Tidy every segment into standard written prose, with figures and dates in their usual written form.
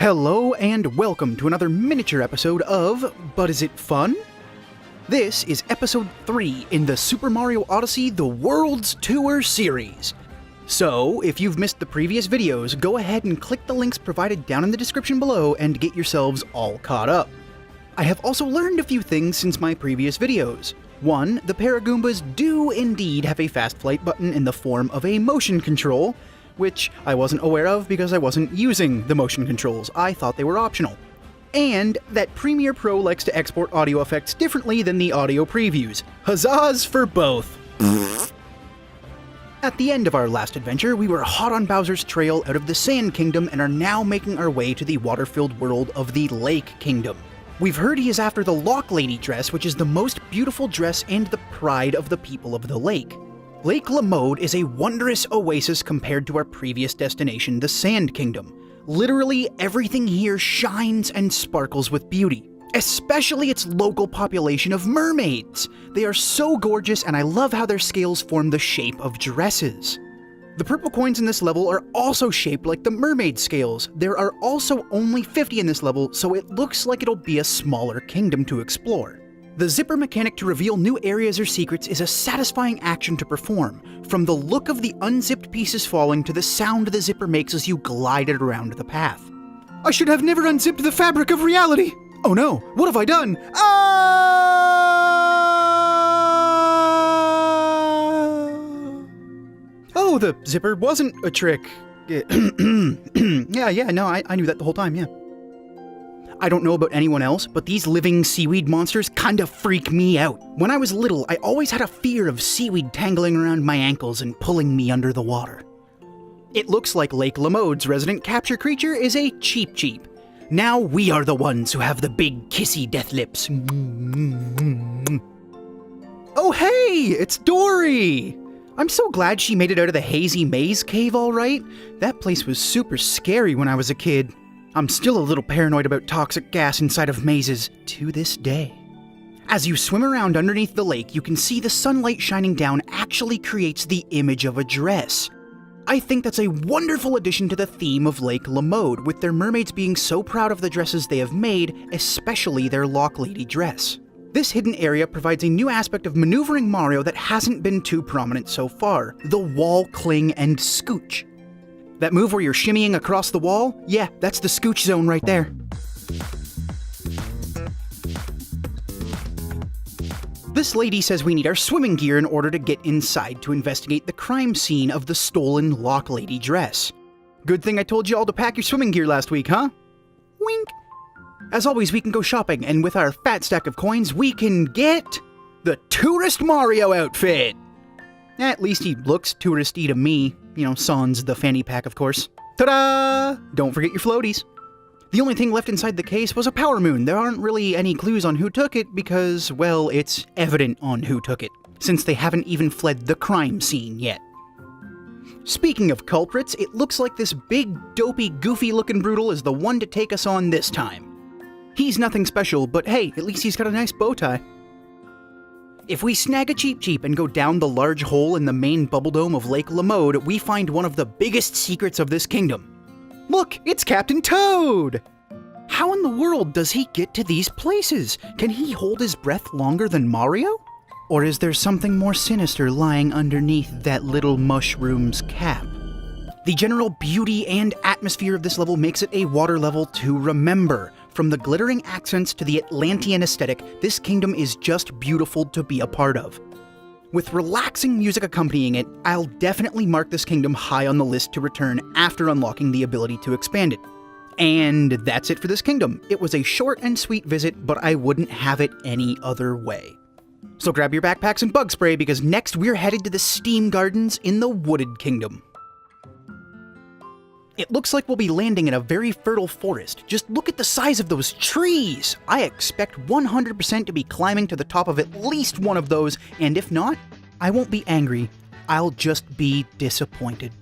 Hello and welcome to another miniature episode of But Is It Fun? This is episode 3 in the Super Mario Odyssey The World's Tour series. So, if you've missed the previous videos, go ahead and click the links provided down in the description below and get yourselves all caught up. I have also learned a few things since my previous videos. 1. The Paragoombas do indeed have a fast flight button in the form of a motion control, which I wasn't aware of because I wasn't using the motion controls. I thought they were optional. And that Premiere Pro likes to export audio effects differently than the audio previews. Huzzahs for both! At the end of our last adventure, we were hot on Bowser's trail out of the Sand Kingdom and are now making our way to the water-filled world of the Lake Kingdom. We've heard he is after the Lock Lady dress, which is the most beautiful dress and the pride of the people of the lake. Lake Lamode is a wondrous oasis compared to our previous destination, the Sand Kingdom. Literally everything here shines and sparkles with beauty, especially its local population of mermaids. They are so gorgeous, and I love how their scales form the shape of dresses. The purple coins in this level are also shaped like the mermaid scales. There are also only 50 in this level, so it looks like it'll be a smaller kingdom to explore. The zipper mechanic to reveal new areas or secrets is a satisfying action to perform, from the look of the unzipped pieces falling to the sound the zipper makes as you glide it around the path. I should have never unzipped the fabric of reality! Oh no, what have I done? Oh, the zipper wasn't a trick. Yeah, no, I knew that the whole time, yeah. I don't know about anyone else, but these living seaweed monsters kinda freak me out. When I was little, I always had a fear of seaweed tangling around my ankles and pulling me under the water. It looks like Lake Lamode's resident capture creature is a Cheep-Cheep. Now we are the ones who have the big kissy death lips. Oh hey, it's Dory! I'm so glad she made it out of the hazy maze cave all right. That place was super scary when I was a kid. I'm still a little paranoid about toxic gas inside of mazes to this day. As you swim around underneath the lake, you can see the sunlight shining down actually creates the image of a dress. I think that's a wonderful addition to the theme of Lake Lamode, with their mermaids being so proud of the dresses they have made, especially their Lock Lady dress. This hidden area provides a new aspect of maneuvering Mario that hasn't been too prominent so far, the wall cling and scooch. That move where you're shimmying across the wall? Yeah, that's the scooch zone right there. This lady says we need our swimming gear in order to get inside to investigate the crime scene of the stolen Lock Lady dress. Good thing I told you all to pack your swimming gear last week, huh? Wink. As always, we can go shopping, and with our fat stack of coins, we can get the Tourist Mario outfit! At least he looks touristy to me. You know, sans the fanny pack, of course. Ta-da! Don't forget your floaties. The only thing left inside the case was a power moon. There aren't really any clues on who took it because, well, it's evident on who took it, since they haven't even fled the crime scene yet. Speaking of culprits, it looks like this big, dopey, goofy-looking brutal is the one to take us on this time. He's nothing special, but hey, at least he's got a nice bow tie. If we snag a Cheep-Cheep and go down the large hole in the main bubble dome of Lake Lamode, we find one of the biggest secrets of this kingdom. Look, it's Captain Toad! How in the world does he get to these places? Can he hold his breath longer than Mario? Or is there something more sinister lying underneath that little mushroom's cap? The general beauty and atmosphere of this level makes it a water level to remember. From the glittering accents to the Atlantean aesthetic, this kingdom is just beautiful to be a part of. With relaxing music accompanying it, I'll definitely mark this kingdom high on the list to return after unlocking the ability to expand it. And that's it for this kingdom. It was a short and sweet visit, but I wouldn't have it any other way. So grab your backpacks and bug spray, because next we're headed to the Steam Gardens in the Wooded Kingdom. It looks like we'll be landing in a very fertile forest. Just look at the size of those trees! I expect 100% to be climbing to the top of at least one of those, and if not, I won't be angry. I'll just be disappointed.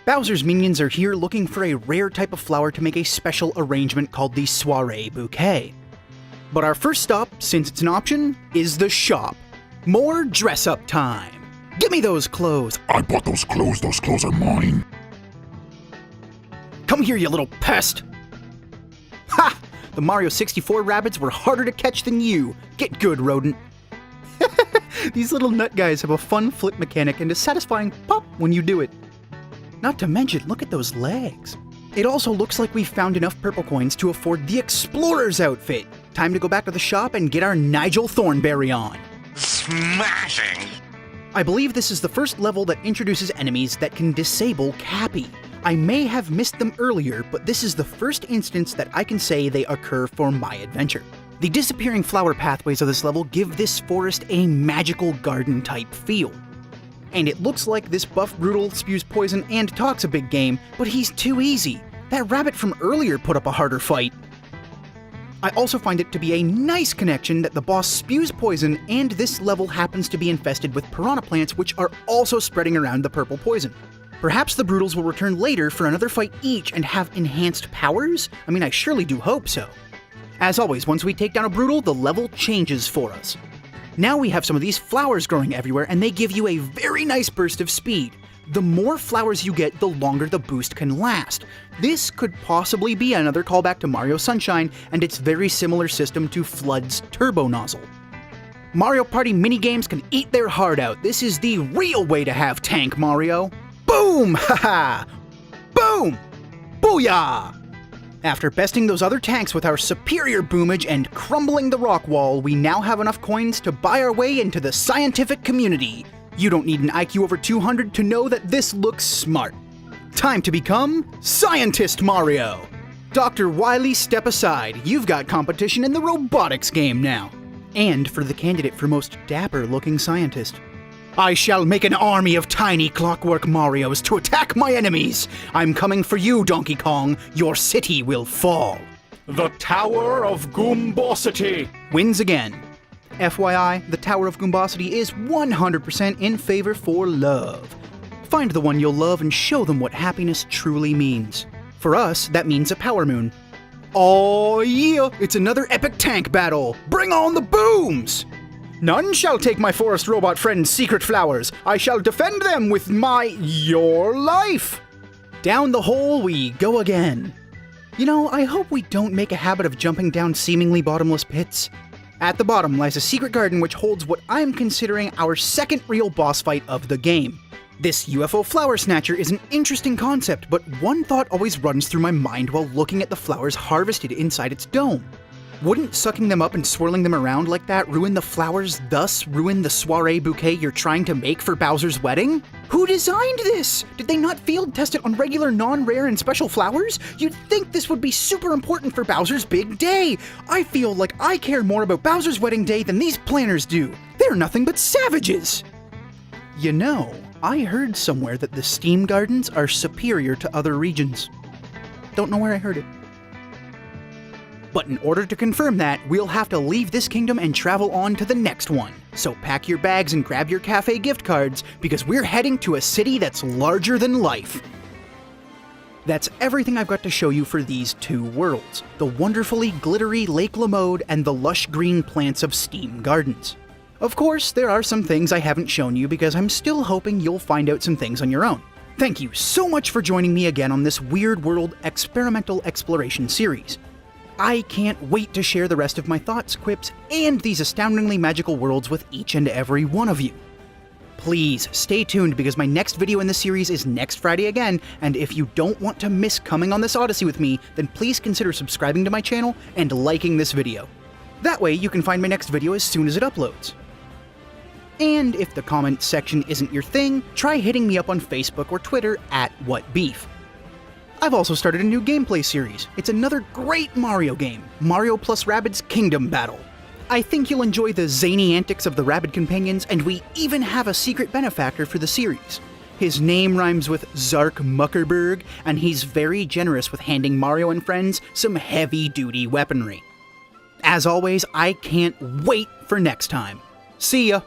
Bowser's minions are here looking for a rare type of flower to make a special arrangement called the Soirée Bouquet. But our first stop, since it's an option, is the shop. More dress-up time. Give me those clothes. I bought those clothes are mine. Come here, you little pest! The Mario 64 rabbits were harder to catch than you. Get good, rodent. These little nut guys have a fun flip mechanic and a satisfying pop when you do it. Not to mention, look at those legs. It also looks like we've found enough purple coins to afford the Explorer's outfit. Time to go back to the shop and get our Nigel Thornberry on. Smashing! I believe this is the first level that introduces enemies that can disable Cappy. I may have missed them earlier, but this is the first instance that I can say they occur for my adventure. The disappearing flower pathways of this level give this forest a magical garden-type feel. And it looks like this buff Brutal spews poison and talks a big game, but he's too easy. That rabbit from earlier put up a harder fight. I also find it to be a nice connection that the boss spews poison and this level happens to be infested with piranha plants which are also spreading around the purple poison. Perhaps the Brutals will return later for another fight each and have enhanced powers? I mean, I surely do hope so. As always, once we take down a Brutal, the level changes for us. Now we have some of these flowers growing everywhere and they give you a very nice burst of speed. The more flowers you get, the longer the boost can last. This could possibly be another callback to Mario Sunshine and its very similar system to Flood's turbo nozzle. Mario Party minigames can eat their heart out. This is the real way to have Tank Mario. Boom! Haha! Boom! Booyah! After besting those other tanks with our superior boomage and crumbling the rock wall, we now have enough coins to buy our way into the scientific community. You don't need an IQ over 200 to know that this looks smart. Time to become Scientist Mario! Dr. Wily, step aside. You've got competition in the robotics game now. And for the candidate for most dapper-looking scientist. I shall make an army of tiny clockwork Marios to attack my enemies. I'm coming for you, Donkey Kong. Your city will fall. The Tower of Goombosity Wins again. FYI, the Tower of Goombosity is 100% in favor for love. Find the one you'll love and show them what happiness truly means. For us, that means a power moon. Oh yeah, it's another epic tank battle. Bring on the booms! None shall take my forest robot friend's secret flowers. I shall defend them with your life. Down the hole we go again. You know, I hope we don't make a habit of jumping down seemingly bottomless pits. At the bottom lies a secret garden which holds what I'm considering our second real boss fight of the game. This UFO flower snatcher is an interesting concept, but one thought always runs through my mind while looking at the flowers harvested inside its dome. Wouldn't sucking them up and swirling them around like that ruin the flowers, thus ruin the soiree bouquet you're trying to make for Bowser's wedding? Who designed this? Did they not field test it on regular, non-rare, and special flowers? You'd think this would be super important for Bowser's big day. I feel like I care more about Bowser's wedding day than these planners do. They're nothing but savages. You know, I heard somewhere that the Steam Gardens are superior to other regions. Don't know where I heard it. But in order to confirm that, we'll have to leave this kingdom and travel on to the next one. So pack your bags and grab your cafe gift cards, because we're heading to a city that's larger than life. That's everything I've got to show you for these two worlds, the wonderfully glittery Lake Lamode and the lush green plants of Steam Gardens. Of course, there are some things I haven't shown you because I'm still hoping you'll find out some things on your own. Thank you so much for joining me again on this Weird World experimental exploration series. I can't wait to share the rest of my thoughts, quips, and these astoundingly magical worlds with each and every one of you. Please stay tuned because my next video in the series is next Friday again, and if you don't want to miss coming on this Odyssey with me, then please consider subscribing to my channel and liking this video. That way you can find my next video as soon as it uploads. And if the comment section isn't your thing, try hitting me up on Facebook or Twitter at WhatBeef. I've also started a new gameplay series. It's another great Mario game, Mario plus Rabbids Kingdom Battle. I think you'll enjoy the zany antics of the Rabbid companions, and we even have a secret benefactor for the series. His name rhymes with Zark Muckerberg, and he's very generous with handing Mario and friends some heavy-duty weaponry. As always, I can't wait for next time. See ya!